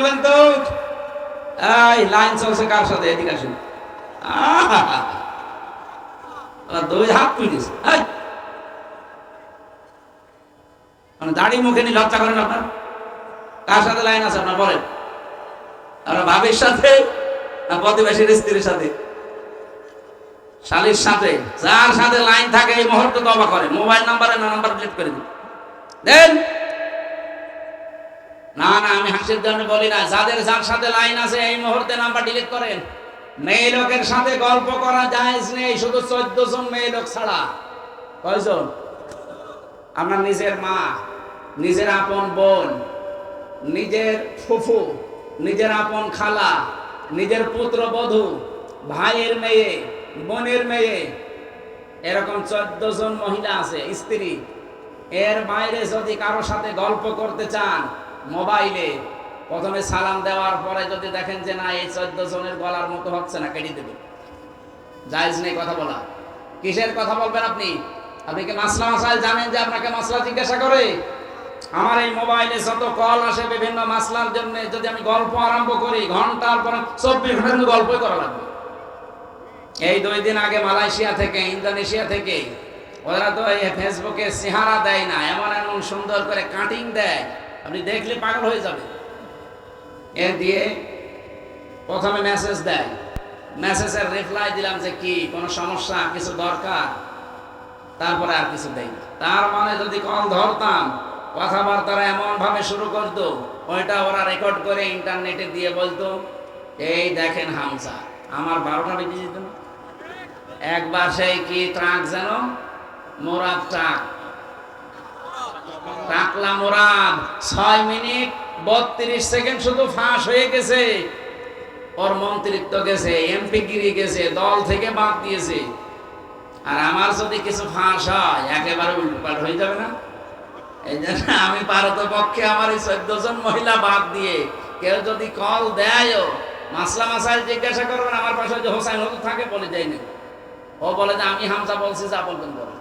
বলেন তো? এই লাইন চলছে কার সাথে? এদিকে আসুন। দুই হাত তুলিস, মানে দাড়ি মুখে নিয়ে লজ্জা করেন আপনার? কার সাথে লাইন আছে আপনার বলেন? আপনার ভাবির সাথে না প্রতিবেশীর স্ত্রীর সাথে? শালীর সাথে? যার সাথে লাইন থাকে এই মুহূর্তে তওবা করেন, মোবাইল নাম্বারে না নাম্বার ডিলিট করে দিন। দেন না না, আমি হাসির জন্য বলি না, যাদের যার সাথে লাইন আছে এই মুহূর্তে নাম্বার ডিলিট করেন। মেয়ে লোকের সাথে গল্প করা জায়েজ নেই, শুধু 14 জন মেয়ে লোক ছাড়া। কয়জন? আপনার নিজের মা, নিজের আপন বোন, নিজের ফুফু, নিজের আপন খালা, নিজের পুত্রবধূ, ভাইয়ের মেয়ে, বোনের মেয়ে, এরকম 14 জন মহিলা আছে স্ত্রী। এর বাইরে যদি কারো সাথে গল্প করতে চান মোবাইলে, প্রথমে সালাম দেওয়ার পরে যদি দেখেন যে না এই 14 জনের গলার মতো হচ্ছে না, কেটে দেবেন। জায়েজ নেই কথা বলা। কিসের কথা বলবেন আপনি? আপনি কি মাসলা মাসাইল জানেন যে আপনাকে মাসলা জিজ্ঞাসা করে? আমার এই মোবাইলে যত কল আসে বিভিন্ন মাসলার জন্য, যদি আমি গল্প আরম্ভ করি ঘন্টার পর 24 ঘন্টা গল্পই করা লাগবে। এই 2 দিন আগে মালয়েশিয়া থেকে, ইন্দোনেশিয়া থেকে, ওরা তো এই ফেসবুকে চেহারা দেয় না, এমন এমন সুন্দর করে কাটিং দেয়, আপনি দেখলে পাগল হয়ে যাবে। এ দিয়ে প্রথমে মেসেজ দেয়, মেসেজের রিপ্লাই দিলাম যে কি কোনো সমস্যা, কিছু দরকার, তারপরে আর কিছু দেয় না। তার মানে যদি কল ধরতাম, কথাবার্তারা এমন ভাবে শুরু করতো, ওইটা ওরা রেকর্ড করে ইন্টারনেটে দিয়ে বলতো এই দেখেন হামজা। আমার 12টা বেজে যেত না। একবার সেই কি ট্রাক যেন, মোরাদ ট্রাক, টাকলা মোরাদ, 6 মিনিট 32 সেকেন্ড শুধু ফাঁস হয়ে গেছে। ওর মন্ত্রিত্ব গেছে, এমপি গিরি গেছে, দল থেকে বাদ দিয়েছে। আর আমার যদি কিছু ফাঁস হয় একেবারে উল্টোপাল্ট হয়ে যাবে না? এই জন্য আমি পারতপক্ষে আমার এই 14 জন মহিলা বাদ দিয়ে কেউ যদি কল দেয়, মাসলা মাসাইল জিজ্ঞাসা করবেন, আমার পাশে যে হোসাইন হুজুর থাকে বলে দেয় না, ও বলে যে আমি হামজা বলছি, যা বলবেন বলেন।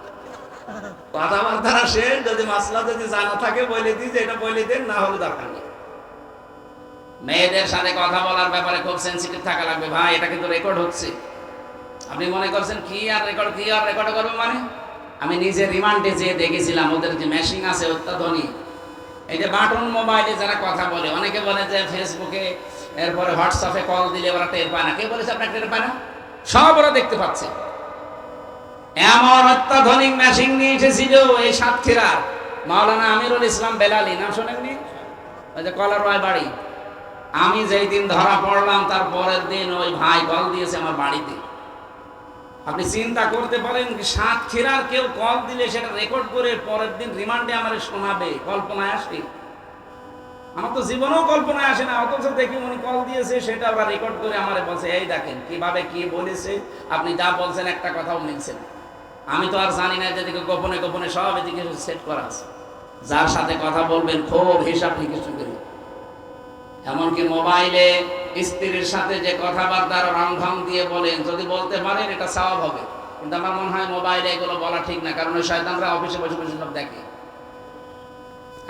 কথাবার্তা শেষ, যদি মাসলা যদি জানা থাকে বলে দিই যে এটা বলে দেন, না হলে দরকার নেই। মেয়েদের সাথে কথা বলার ব্যাপারে খুব সেনসিটিভ থাকা লাগবে ভাই। এটা কিন্তু রেকর্ড হচ্ছে। আপনি মনে করছেন কি আর রেকর্ড করবে মানে? আমি নিজে রিমান্ডে যেয়ে দেখেছিলাম, ওদের যে মেশিন আছে অত্যাধুনিক, এই যে বাটন মোবাইলে যারা কথা বলে, অনেকে বলে যে ফেসবুকে এরপরে হোয়াটসঅ্যাপে কল দিলে ওরা টের পায় না। কে বলেছে আপনাকে টের পায় না? সব ওরা দেখতে পাচ্ছে। এমন অত্যাধুনিক মেশিন নিয়ে এসেছিল এই সাতক্ষীরা মাওলানা আমিরুল ইসলাম বেলালি, নাম শোনেননি? ওই যে কলারওয়াই বাড়ি। আমি যেই দিন ধরা পড়লাম তার পরের দিন ওই ভাই কল দিয়েছে আমার বাড়িতে। আপনি চিন্তা করতে পারেন, সাতক্ষীরার কেউ কল দিলে সেটা রেকর্ড করে পরের দিন রিমান্ডে আমার শোনাবে, কল্পনায় আসে? আমার তো জীবনেও কল্পনায় আসে না। অথচ দেখি উনি কল দিয়েছে, সেটা ওরা রেকর্ড করে আমার বলছে এই দেখেন কিভাবে কি বলেছে, আপনি যা বলছেন একটা কথাও মিলছে না। আমি তো আর জানি না, যেদিকে গোপনে গোপনে সব এদিকে সেট করা আছে। যার সাথে কথা বলবেন খুব হিসাব নিকেশ করে। এমনকি মোবাইলে স্ত্রীর সাথে যে কথাবার্তার রংঢং দিয়ে বলেন, যদি বলতে পারেন এটা সওয়াব হবে। কিন্তু আমার মনে হয় মোবাইলে এগুলো বলা ঠিক না, কারণ ওই শয়তানরা অফিসে বসে বসে সব দেখে।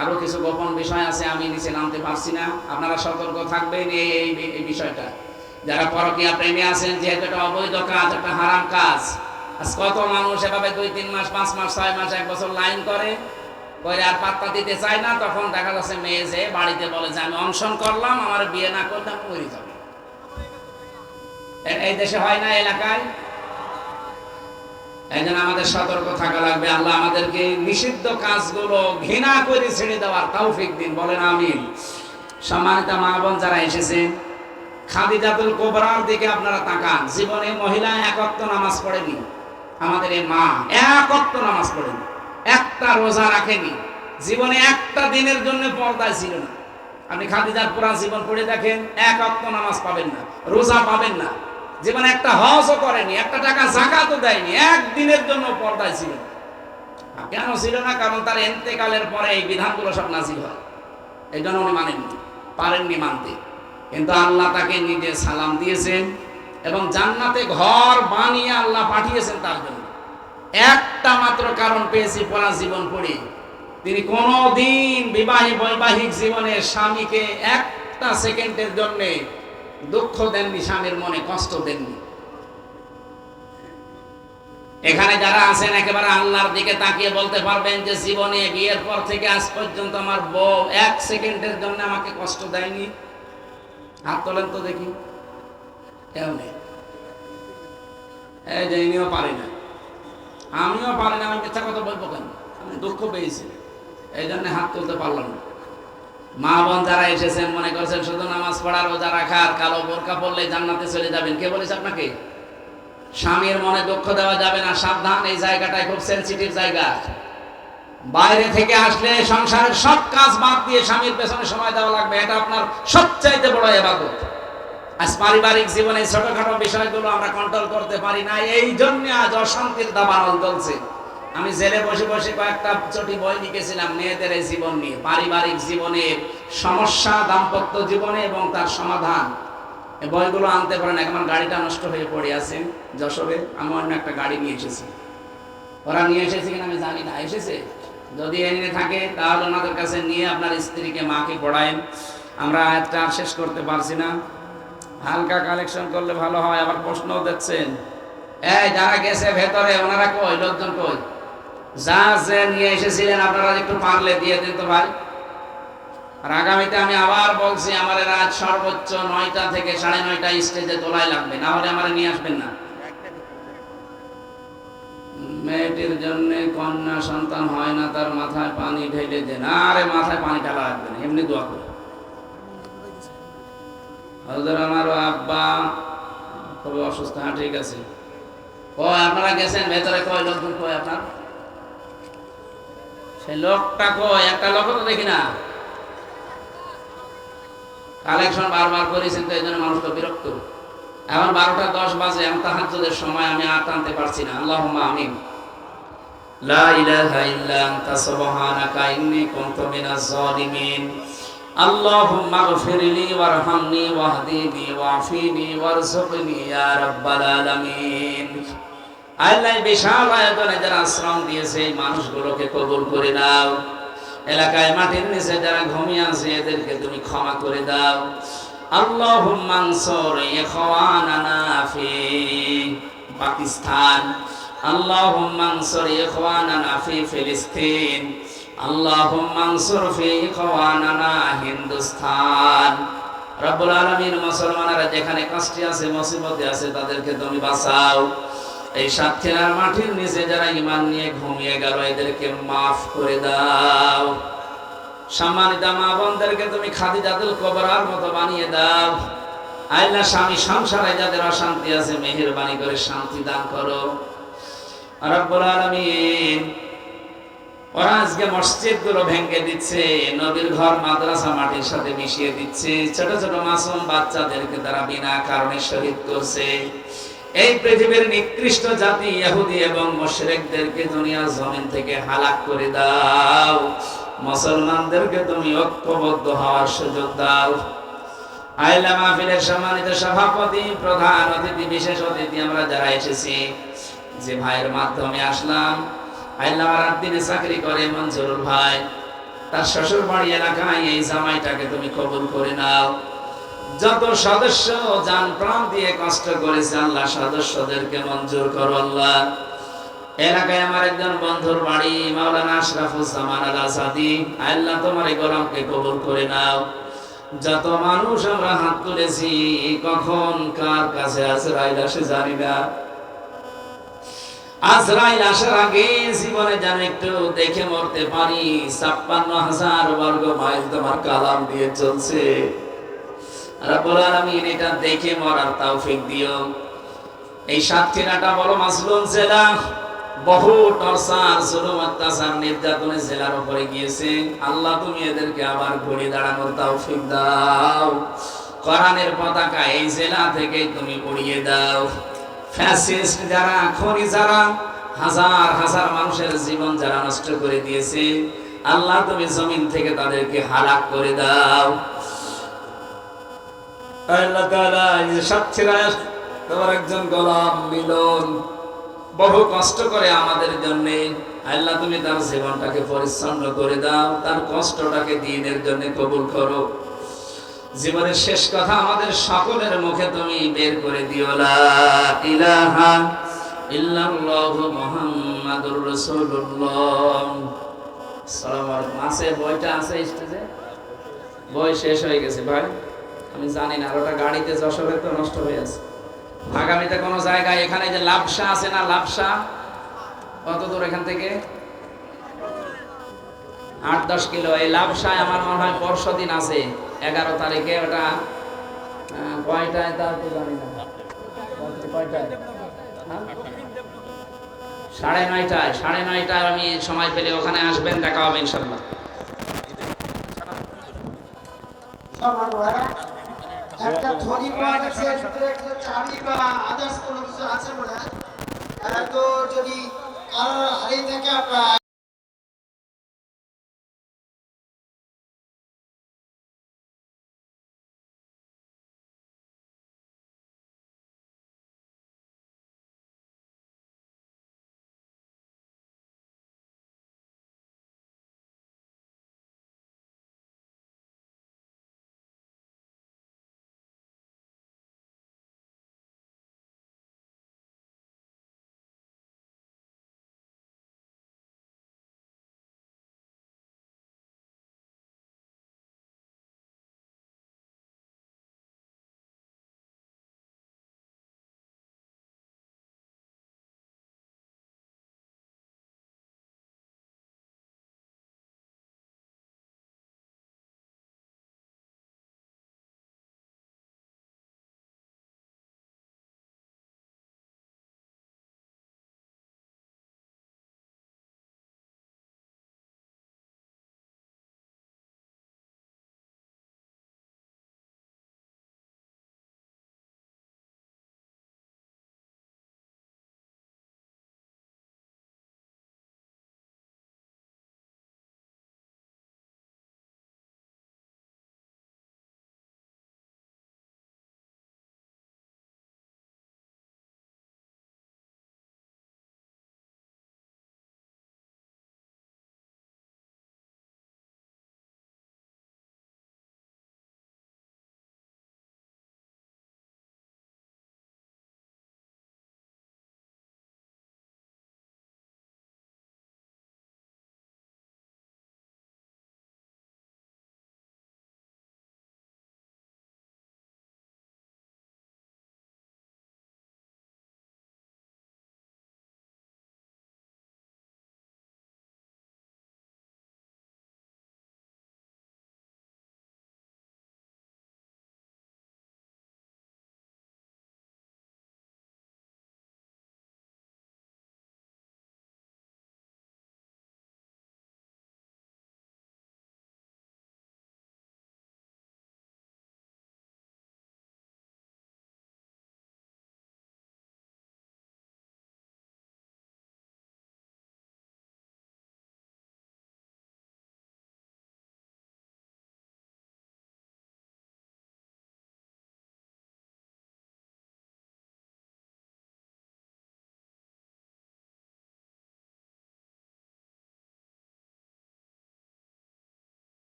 আরো কিছু গোপন বিষয় আছে, আমি নিচে নামতে পারছি না। আপনারা সতর্ক থাকবেন এই বিষয়টা। যারা পরকীয়া প্রেমী আছেন, যেহেতু এটা অবৈধ কাজ, একটা হারাম কাজ। আজ কত মানুষ এভাবে 2-3 মাস, 5 মাস, 6 মাস, 1 বছর লাইন করে আর পাত্তা দিতে চায় না। তখন দেখা যাচ্ছে মেয়ে যে বাড়িতে বলে যে আমি অনশন করলাম, আমার বিয়ে না করলে আমি মরে যাবো। এই দেশে হয় না, এলাকায়। এই জন্য আমাদের সতর্ক থাকা লাগবে। আল্লাহ আমাদেরকে নিষিদ্ধ কাজগুলো ঘৃণা করে ছেড়ে দেওয়ার তৌফিক দিন, বলেন আমিন। সম্মানিত মা বোন যারা এসেছেন, খাদিজাতুল কুবরার দিকে আপনারা তাকান। জীবনে মহিলা 1 ওয়াক্ত নামাজ পড়েনি। আমাদের এই মা 1 ওয়াক্ত নামাজ পড়েনি, একটা রোজা রাখেনি, জীবনে একটা দিনের জন্য পর্দায় ছিল না। আপনি খাদিজার পুরা জীবন পড়ে দেখেন, 1 ওয়াক্ত নামাজ পাবেন না, রোজা পাবেন না, জীবনে একটা হজও করেনি, একটা টাকা যাকাতও দেয়নি, একদিনের জন্য পর্দায় ছিল না। কেন ছিল না? কারণ তার ইন্তেকালের পরে এই বিধানগুলো সব নাজিল হয়। এই জন্য উনি মানেননি, পারেননি মানতে। কিন্তু আল্লাহ তাকে নিজে সালাম দিয়েছেন এবং জান্নাতে ঘর বানিয়ে আল্লাহ পাঠিয়েছেন তার জন্য। একটা মাত্র কারণ পেয়েছি পুরা জীবন পড়ে, তিনি কোনদিন বৈবাহিক জীবনে স্বামীকে একটা সেকেন্ডের জন্য দুঃখ দেননি, স্বামীর মনে কষ্ট দেননি। এখানে যারা আছেন একেবারে আল্লাহর দিকে তাকিয়ে বলতে পারবেন যে জীবনে বিয়ের পর থেকে আজ পর্যন্ত আমার বউ এক সেকেন্ডের জন্য আমাকে কষ্ট দেয়নি? হাত তোলেন তো দেখি। কেউ নেই। এই যে ইনিও পারি না, আমিও পারি না। আমি মিথ্যা কথা বলবো কেন? আমি দুঃখ পেয়েছি, এই জন্য হাত তুলতে পারলাম না। মা বোন যারা এসেছেন মনে করছেন শুধু নামাজ পড়ার, রোজা রাখার, কালো বোরকা পড়লে জান্নাতে চলে যাবেন। কে বলেছে আপনাকে? স্বামীর মনে দুঃখ দেওয়া যাবে না, সাবধান। এই জায়গাটায় খুব সেনসিটিভ জায়গা। বাইরে থেকে আসলে সংসারের সব কাজ বাদ দিয়ে স্বামীর পেছনে সময় দেওয়া লাগবে। এটা আপনার সবচাইতে বড় ইবাদত। আজ পারিবারিক জীবনে ছোটখাটো বিষয়গুলো আমরা কন্ট্রোল করতে পারি না, এই জন্য আজ অশান্তির দাবানল চলছে। আমি জেলে বসে বসে কয়েকটা ছোটি বই লিখেছিলাম মেয়েদের এই জীবন নিয়ে, পারিবারিক জীবনের সমস্যা, দাম্পত্য জীবনে এবং তার সমাধান। এই বইগুলো আনতে পারেন। এখন গাড়িটা নষ্ট হয়ে পড়ে আছে যশোরে, আমি অন্য একটা গাড়ি নিয়ে এসেছি। ওরা নিয়ে এসেছে কিনা আমি জানি না, এসেছে। যদি এনে থাকে তাহলে ওনাদের কাছে নিয়ে আপনার স্ত্রীকে, মাকে পড়ায়েন। আমরা একটা শেষ করতে পারছি না, হালকা কালেকশন করলে ভালো হয়। আবার প্রশ্নও দেখছেন, এই যারা গেছে ভেতরে ওনারা কই? লোকজন কই? যা যে নিয়ে এসেছিলেন আপনারা একটু পারলে দিয়ে দিন তো ভাই। আর আগামীতে আমি আবার বলছি, আমার রাত সর্বোচ্চ 9টা থেকে 9:30টা স্টেজে তোলাই লাগবে, না হলে আমার নিয়ে আসবেন না। মেয়েটির জন্য কন্যা সন্তান হয় না, তার মাথায় পানি ঢেলে দেন। আরে মাথায় পানি ঢালা লাগবে না, এমনি দোয়া করে। হযরত আমার আব্বা খুবই অসুস্থ। হ্যাঁ ঠিক আছে। কই আপনারা গেছেন ভেতরে? কই লোকজন কই আপনার? সেই লোকটা কই? একটা লোক তো দেখি না। কালেকশন বারবার করেছেন তো এই জন্য মানুষ তো বিরক্ত। এখন 12টা 10 বাজে, এখন তাহাজ্জুদের সময়, আমি আর টানতে পারছি না। আল্লাহুম্মা আমিন। লা ইলাহা ইল্লা আনতা সুবহানাকা ইন্নী কুনতু মিনাজ জালিমিন। আল্লাহুম্মা গফিরলি ওয়ারহামনি ওয়াহদিনি ওয়াফিনি ওয়ারযুকনি ইয়া রাব্বাল আলামিন। আল্লাহ বিশাল আয়োজনে যারা আশ্রম দিয়েছে এই মানুষগুলোকে কবুল করে নাও। এলাকায় মাটির নিচে যারা ঘুমিয়ে আছে এদেরকে তুমি ক্ষমা করে দাও। আল্লাহুম্মা আনসুর ইখওয়ানানা ফি পাকিস্তান, আল্লাহুম্মা আনসুর ইখওয়ানানা ফি ফিলিস্তিন, আল্লাহুম্মা আনসুর ফি ইখওয়ানানা হিন্দুস্তান। রব্বুল আলামিন মুসলমানরা যেখানে কষ্টে আছে, মুসিবতে আছে, তাদেরকে তুমি বাঁচাও। এই সাতক্ষীরার মাটির নিচে যারা ঈমান নিয়ে ঘুমিয়ে গেল এদেরকে মাফ করে দাও। সম্মানিত মা বোনদেরকে তুমি খাদিজাতুল কুবরার মতো বানিয়ে দাও। আল্লাহ স্বামী সংসারে যাদের অশান্তি আছে মেহেরবানি করে শান্তি দান করো রব্বুল আলামিন। ওরা আজকে মসজিদগুলো ভেঙে দিচ্ছে, নবীর ঘর মাদ্রাসা মাটির সাথে মিশিয়ে দিচ্ছে, ছোট ছোট মাসুম বাচ্চাদেরকে তারা বিনা কারণে শহীদ করছে। এই পৃথিবীর নিকৃষ্ট জাতি ইহুদি এবং মুশরিকদেরকে দুনিয়ার জমিন থেকে হালাক করে দাও। মুসলমানদেরকে তুমি ঐক্যবদ্ধ হওয়ার সুযোগ দাও। আইলা মাহফিলের সম্মানিত সভাপতি, প্রধান অতিথি, বিশেষ অতিথি আমরা যারা এসেছি, যে ভাইয়ের মাধ্যমে আসলাম, আইলা আমার দিনে চাকরি করে মঞ্জুরুল ভাই, তার শ্বশুর বাড়ি এলাকায় এই জামাইটাকে তুমি কবুল করে নাও। যত সদস্য জান প্রাণ দিয়ে কষ্ট করেছে আল্লাহ সদস্যদেরকে মঞ্জুর করো আল্লাহ। এলাকায় আমার একজন বন্ধুর বাড়ি মাওলানা আশরাফুজ্জামান আল আসাদি, আল্লাহ তোমার এই গোলামকে কবুল করে নাও। যত মানুষ আমরা হাত তুলেছি, কখন কার কাছে আজরাইল আসে জানি না। আজরাইল আসার আগে জীবনে যেন একটু দেখে মরতে পারি। 56,000 বর্গ মাইল তোমার কালাম দিয়ে চলছে রব্বুল আলামিন, এটা দেখে মরার তৌফিক দিও। এই সাতক্ষীরাটা বড় মাসলুম জেলা, বহু টর্চার, জুলুম, অত্যাচার, নির্যাতনে জেলার উপরে গিয়েছে। আল্লাহ তুমি এদেরকে আবার ঘুরে দাঁড়ানোর তৌফিক দাও। কোরআনের পতাকা এই জেলা থেকে তুমি উড়িয়ে দাও। ফ্যাসিস্ট যারা, খনি যারা, হাজার হাজার মানুষের জীবন যারা নষ্ট করে দিয়েছে, আল্লাহ তুমি জমিন থেকে তাদেরকে হালাক করে দাও। আল্লাহ তাআলা এই সাতক্ষীরায় তোমার একজন গোলাম মিলন বহু কষ্ট করে আমাদের জন্য, আল্লাহ তুমি তার জীবনটাকে পরিচ্ছন্ন করে দাও, তার কষ্টটাকে দ্বীনের জন্য কবুল করো। জীবনের শেষ কথা আমাদের সকলের মুখে তুমি বের করে দিও, লা ইলাহা ইল্লাল্লাহু মুহাম্মাদুর রাসূলুল্লাহ। আসসালামু আলাইকুম। আছে বইটা আছে স্টেজে, বই শেষ হয়ে গেছে ভাই, আমি জানি না। আর ওটা গাড়িতে যশোরে তো নষ্ট হয়ে আছে। আগামীতে কোনো জায়গায় এখানে যে লাভসা আছে না, লাভসা কত দূর এখান থেকে? 8-10 কিলো। এই লাভসায় আমার মনে হয় পরশু দিন আছে 11 তারিখে। ওটা কয়টায় তা তো জানি না। কয়টায়? 9:30টায়। 9:30টায় আমি সময় পেলে ওখানে আসবেন, দেখা হবে ইনশাল্লাহ। একটা ধনী পাওয়া গেছে, একটা চাবি বা আদার্স কোনো কিছু আছে মনে হয়। তো যদি কারোর হারিয়ে থাকে আপনার